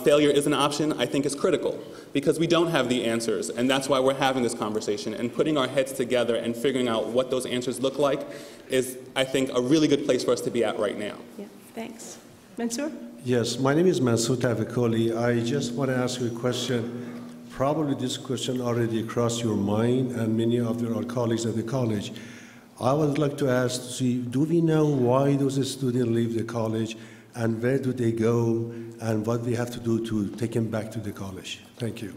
failure is an option, I think, is critical because we don't have the answers, and that's why we're having this conversation. And putting our heads together and figuring out what those answers look like is, I think, a really good place for us to be at right now. Yeah, thanks. Mansour? Yes, my name is Mansour Tavikoli. I just want to ask you a question. Probably this question already crossed your mind and many of our colleagues at the college. I would like to ask, do we know why those students leave the college? And where do they go, and what we have to do to take them back to the college? Thank you.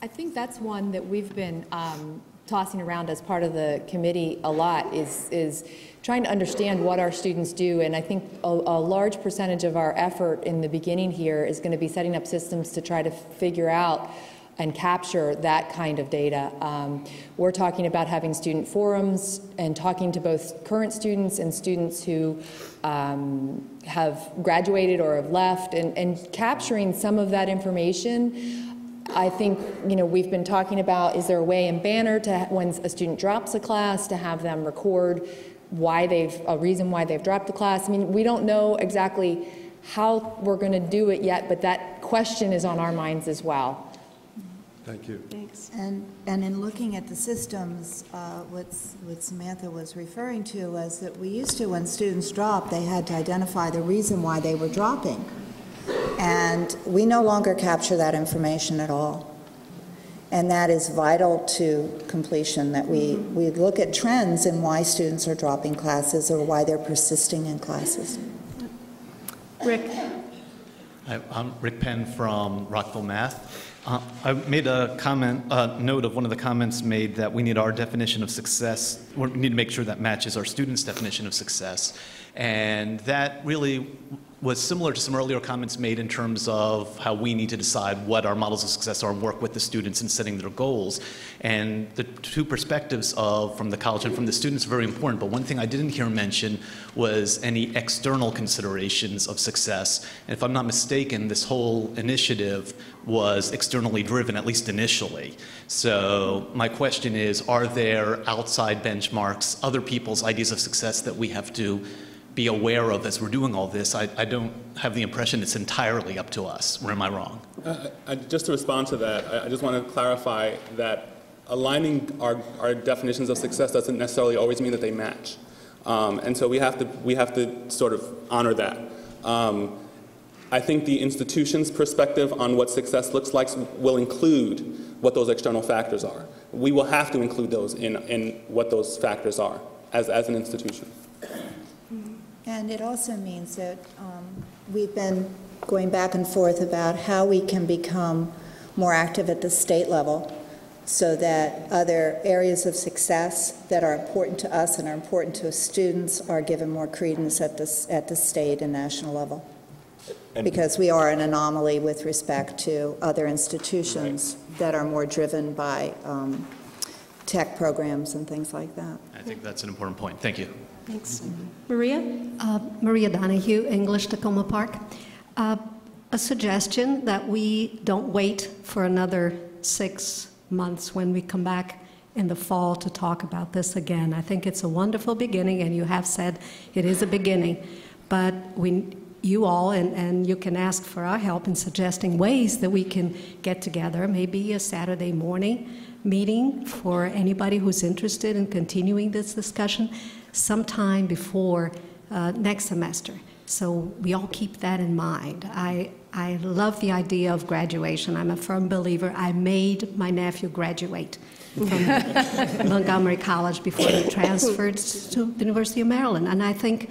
I think that's one that we've been tossing around as part of the committee a lot, is trying to understand what our students do. And I think a large percentage of our effort in the beginning here is going to be setting up systems to try to figure out and capture that kind of data. We're talking about having student forums and talking to both current students and students who have graduated or have left, and capturing some of that information. I think, we've been talking about, is there a way in Banner to, when a student drops a class, to have them record a reason why they've dropped the class. I mean, we don't know exactly how we're going to do it yet, but that question is on our minds as well. Thank you. Thanks. And in looking at the systems, what Samantha was referring to was that we used to, when students dropped, they had to identify the reason why they were dropping. And we no longer capture that information at all. And that is vital to completion, that we look at trends in why students are dropping classes or why they're persisting in classes. Rick. I'm Rick Penn from Rockville Math. I made a note of one of the comments made that we need our definition of success, we need to make sure that matches our students' definition of success. And that really was similar to some earlier comments made in terms of how we need to decide what our models of success are and work with the students in setting their goals. And the two perspectives from the college and from the students are very important, but one thing I didn't hear mentioned was any external considerations of success. And if I'm not mistaken, this whole initiative was externally driven, at least initially. So my question is, are there outside benchmarks, other people's ideas of success that we have to be aware of as we're doing all this? I don't have the impression it's entirely up to us, or am I wrong? Just to respond to that, I just want to clarify that aligning our definitions of success doesn't necessarily always mean that they match. And so we have to sort of honor that. I think the institution's perspective on what success looks like will include what those external factors are. We will have to include those in what those factors are as an institution. And it also means that we've been going back and forth about how we can become more active at the state level so that other areas of success that are important to us and are important to students are given more credence at the state and national level. Because we are an anomaly with respect to other institutions that are more driven by tech programs and things like that. I think that's an important point. Thank you. Thanks. Maria? Maria Donahue, English, Takoma Park. A suggestion that we don't wait for another 6 months when we come back in the fall to talk about this again. I think it's a wonderful beginning, and you have said it is a beginning, but you all, and you can ask for our help in suggesting ways that we can get together, maybe a Saturday morning meeting for anybody who's interested in continuing this discussion sometime before next semester. So we all keep that in mind. I love the idea of graduation. I'm a firm believer. I made my nephew graduate from Montgomery College before he transferred to the University of Maryland. And I think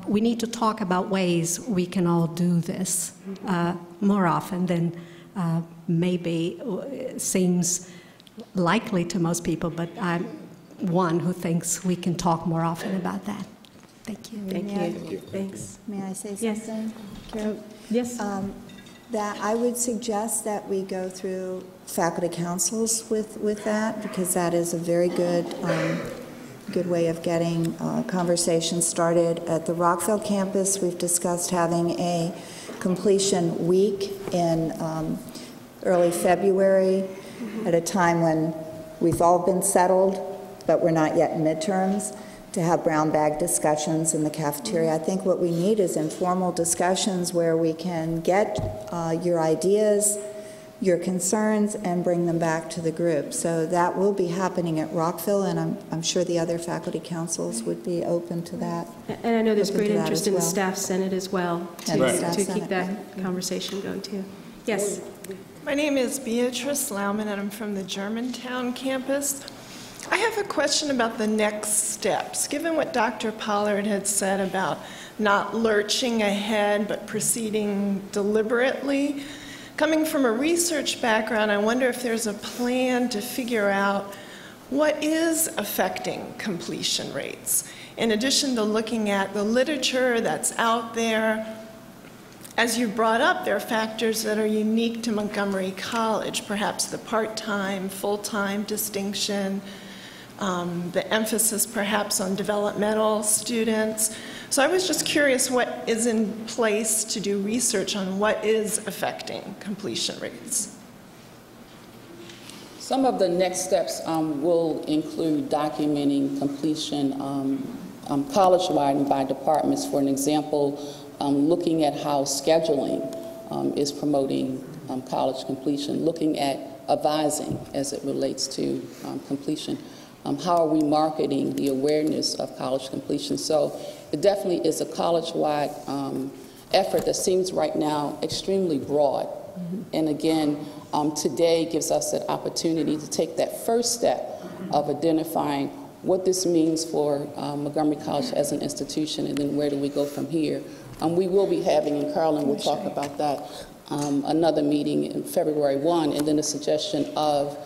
we need to talk about ways we can all do this more often than maybe seems likely to most people, but I'm one who thinks we can talk more often about that. Thank you. Thank you. Thanks. May I say Yes. something? Carol? Yes. That I would suggest that we go through faculty councils with that, because that is a very good way of getting conversations started. At the Rockville campus, we've discussed having a completion week in early February at a time when we've all been settled, but we're not yet in midterms, to have brown bag discussions in the cafeteria. I think what we need is informal discussions where we can get your ideas, your concerns, and bring them back to the group. So that will be happening at Rockville, and I'm sure the other faculty councils would be open to that. And I know there's great interest in the well. Staff Senate as well to keep that conversation going too. Yes. My name is Beatrice Lauman, and I'm from the Germantown campus. I have a question about the next steps. Given what Dr. Pollard had said about not lurching ahead but proceeding deliberately, coming from a research background, I wonder if there's a plan to figure out what is affecting completion rates. In addition to looking at the literature that's out there, as you brought up, there are factors that are unique to Montgomery College, perhaps the part-time, full-time distinction, the emphasis perhaps on developmental students. So I was just curious what is in place to do research on what is affecting completion rates. Some of the next steps will include documenting completion college-wide and by departments. For an example, looking at how scheduling is promoting college completion, looking at advising as it relates to completion. How are we marketing the awareness of college completion? So it definitely is a college-wide effort that seems right now extremely broad. Mm-hmm. And again, today gives us an opportunity to take that first step of identifying what this means for Montgomery College as an institution, and then where do we go from here. We will be having, and Carolyn will talk about that, another meeting in February 1, and then a suggestion of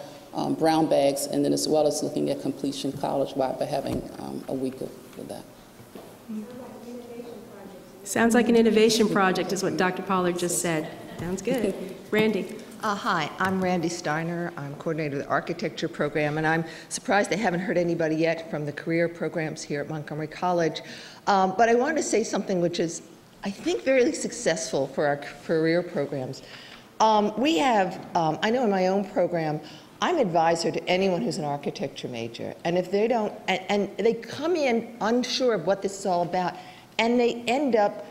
brown bags, and then as well as looking at completion college-wide by having a week of that. Sounds like an innovation project is what Dr. Pollard just said. Sounds good. Randy. Hi, I'm Randy Steiner. I'm coordinator of the architecture program, and I'm surprised I haven't heard anybody yet from the career programs here at Montgomery College. But I wanted to say something which is, I think, very successful for our career programs. We have, I know in my own program, I'm advisor to anyone who's an architecture major, and if they don't, and they come in unsure of what this is all about, and they end up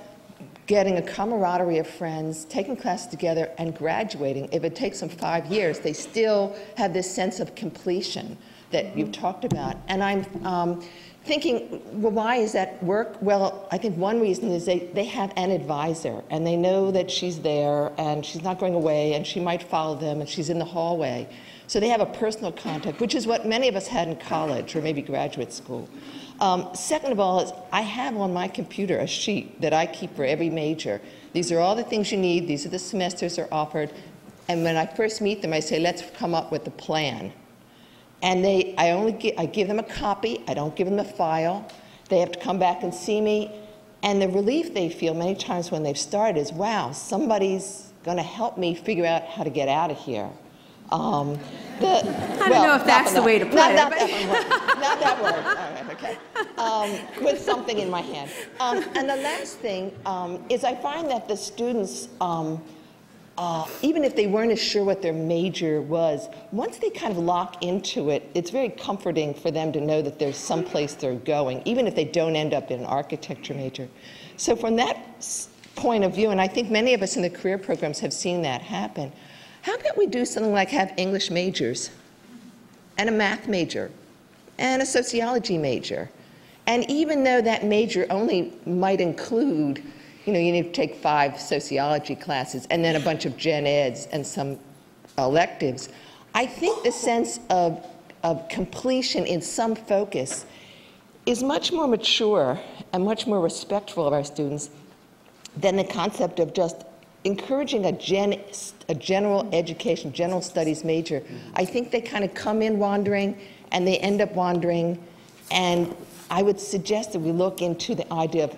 getting a camaraderie of friends, taking classes together, and graduating. If it takes them 5 years, they still have this sense of completion that you've talked about. And I'm thinking, well, why is that work? Well, I think one reason is they have an advisor, and they know that she's there, and she's not going away, and she might follow them, and she's in the hallway. So they have a personal contact, which is what many of us had in college or maybe graduate school. Second of all, is I have on my computer a sheet that I keep for every major. These are all the things you need. These are the semesters that are offered. And when I first meet them, I say, let's come up with a plan. And I give them a copy. I don't give them a file. They have to come back and see me. And the relief they feel many times when they've started is, wow, somebody's going to help me figure out how to get out of here. I don't know if that's the way to put it. Not that word. All right, okay. With something in my hand. And the last thing is I find that the students, even if they weren't as sure what their major was, once they kind of lock into it, it's very comforting for them to know that there's some place they're going, even if they don't end up in an architecture major. So from that point of view, and I think many of us in the career programs have seen that happen, how about we do something like have English majors and a math major and a sociology major? And even though that major only might include, you need to take 5 sociology classes and then a bunch of gen eds and some electives, I think the sense of completion in some focus is much more mature and much more respectful of our students than the concept of just encouraging a general education, general studies major. I think they kind of come in wandering and they end up wandering. And I would suggest that we look into the idea of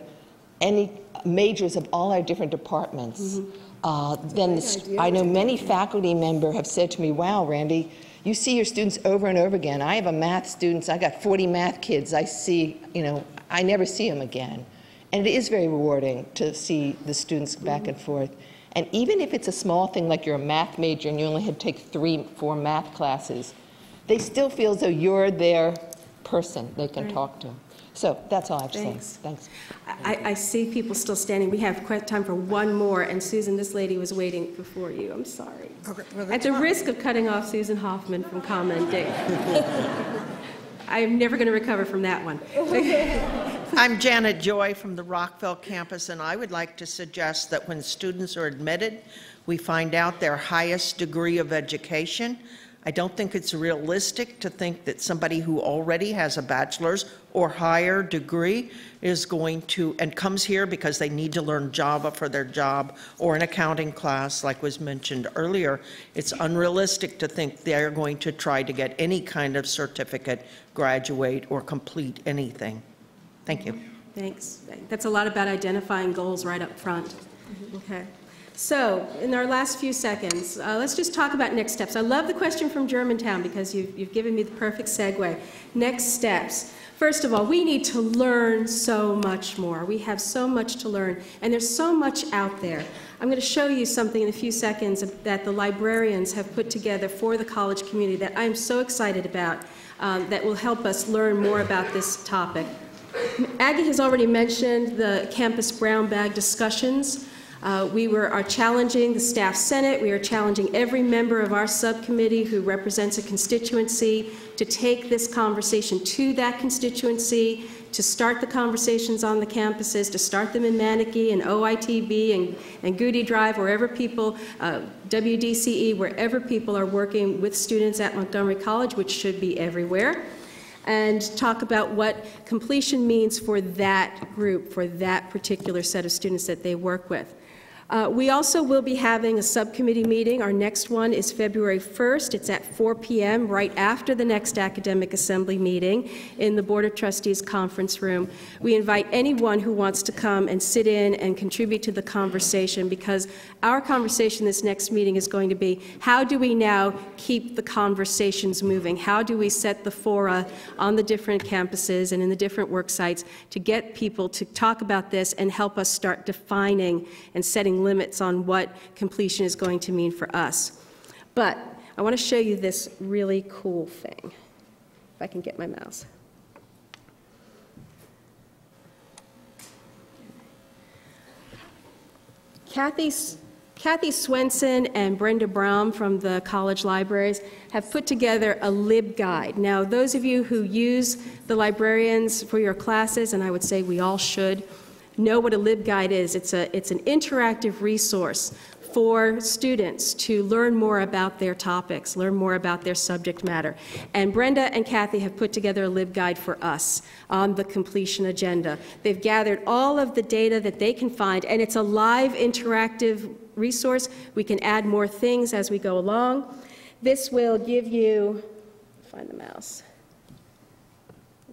any majors of all our different departments. I know many faculty members have said to me, wow, Randy, you see your students over and over again. I have a math student, I got 40 math kids. I see, I never see them again. And it is very rewarding to see the students back and forth. And even if it's a small thing like you're a math major and you only had to take 3-4 math classes, they still feel as though you're their person they can talk to. So that's all I have to say. Thanks. I see people still standing. We have time for one more. And Susan, this lady was waiting before you. I'm sorry. Okay, well, at the risk of cutting off Susan Hoffman from commenting. I'm never going to recover from that one. I'm Janet Joy from the Rockville campus, and I would like to suggest that when students are admitted, we find out their highest degree of education. I don't think it's realistic to think that somebody who already has a bachelor's or higher degree is going to, and comes here because they need to learn Java for their job or an accounting class like was mentioned earlier. It's unrealistic to think they're going to try to get any kind of certificate, graduate, or complete anything. Thank you. Thanks. That's a lot about identifying goals right up front. Okay. So, in our last few seconds, let's just talk about next steps. I love the question from Germantown because you've given me the perfect segue. Next steps. First of all, we need to learn so much more. We have so much to learn, and there's so much out there. I'm going to show you something in a few seconds that the librarians have put together for the college community that I'm so excited about that will help us learn more about this topic. Aggie has already mentioned the campus brown bag discussions. We are challenging the staff senate. We are challenging every member of our subcommittee who represents a constituency to take this conversation to that constituency, to start the conversations on the campuses, to start them in Manatee and OITB and Goody Drive, wherever people, WDCE, wherever people are working with students at Montgomery College, which should be everywhere, and talk about what completion means for that group, for that particular set of students that they work with. We also will be having a subcommittee meeting. Our next one is February 1st. It's at 4 p.m. right after the next Academic Assembly meeting in the Board of Trustees conference room. We invite anyone who wants to come and sit in and contribute to the conversation, because our conversation this next meeting is going to be, how do we now keep the conversations moving? How do we set the fora on the different campuses and in the different work sites to get people to talk about this and help us start defining and setting limits on what completion is going to mean for us. But I want to show you this really cool thing, if I can get my mouse. Kathy Swenson and Brenda Brown from the college libraries have put together a LibGuide. Now, those of you who use the librarians for your classes, and I would say we all should, know what a LibGuide is. It's an interactive resource for students to learn more about their topics, learn more about their subject matter. And Brenda and Kathy have put together a LibGuide for us on the completion agenda. They've gathered all of the data that they can find, and it's a live interactive resource. We can add more things as we go along. This will give you, find the mouse,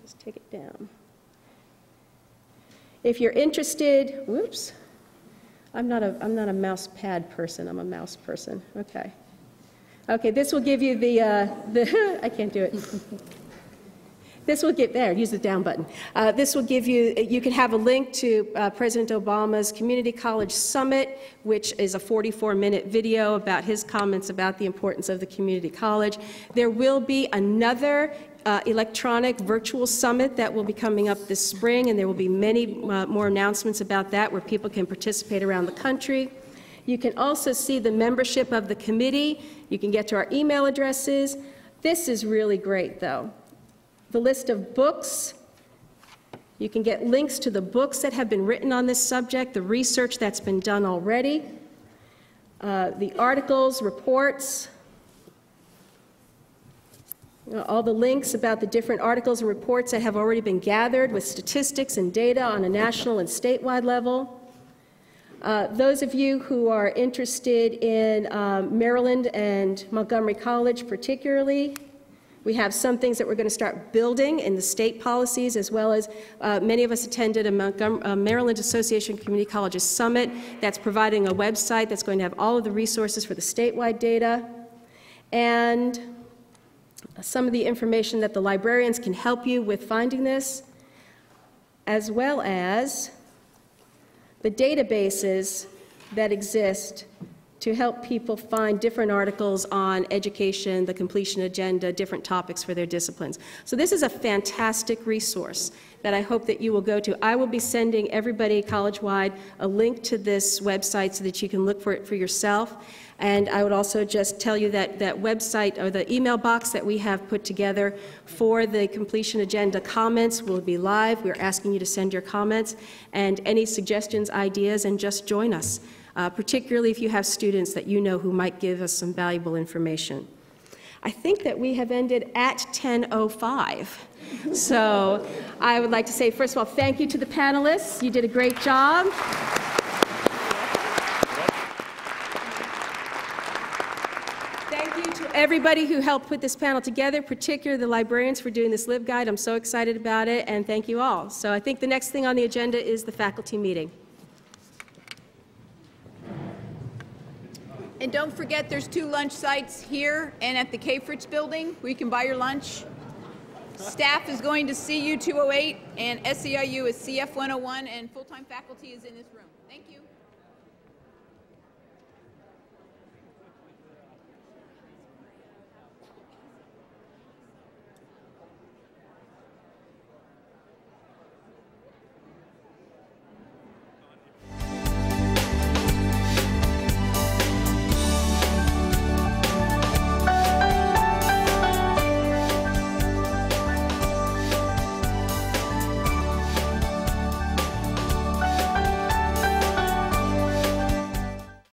just take it down. If you're interested, whoops, I'm not a mouse pad person, I'm a mouse person, okay. Okay, this will give you the I can't do it. This will get, there, use the down button. This will give you, you can have a link to President Obama's Community College Summit, which is a 44-minute video about his comments about the importance of the community college. There will be another electronic virtual summit that will be coming up this spring, and there will be many more announcements about that where people can participate around the country. You can also see the membership of the committee. You can get to our email addresses. This is really great, though. The list of books. You can get links to the books that have been written on this subject, the research that's been done already, the articles, reports, all the links about the different articles and reports that have already been gathered with statistics and data on a national and statewide level. Those of you who are interested in Maryland and Montgomery College particularly, we have some things that we're going to start building in the state policies, as well as many of us attended a Maryland Association of Community Colleges Summit that's providing a website that's going to have all of the resources for the statewide data, and some of the information that the librarians can help you with finding this, as well as the databases that exist to help people find different articles on education, the completion agenda, different topics for their disciplines. So this is a fantastic resource that I hope that you will go to. I will be sending everybody college-wide a link to this website so that you can look for it for yourself. And I would also just tell you that that website, or the email box that we have put together for the completion agenda comments, will be live. We're asking you to send your comments and any suggestions, ideas, and just join us, particularly if you have students that you know who might give us some valuable information. I think that we have ended at 10:05. So I would like to say, first of all, thank you to the panelists. You did a great job. Everybody who helped put this panel together, particularly the librarians for doing this LibGuide. I'm so excited about it, and thank you all. So I think the next thing on the agenda is the faculty meeting. And don't forget, there's 2 lunch sites here and at the K. Fritz building where you can buy your lunch. Staff is going to CU 208, and SEIU is CF 101, and full-time faculty is in this room. Thank you.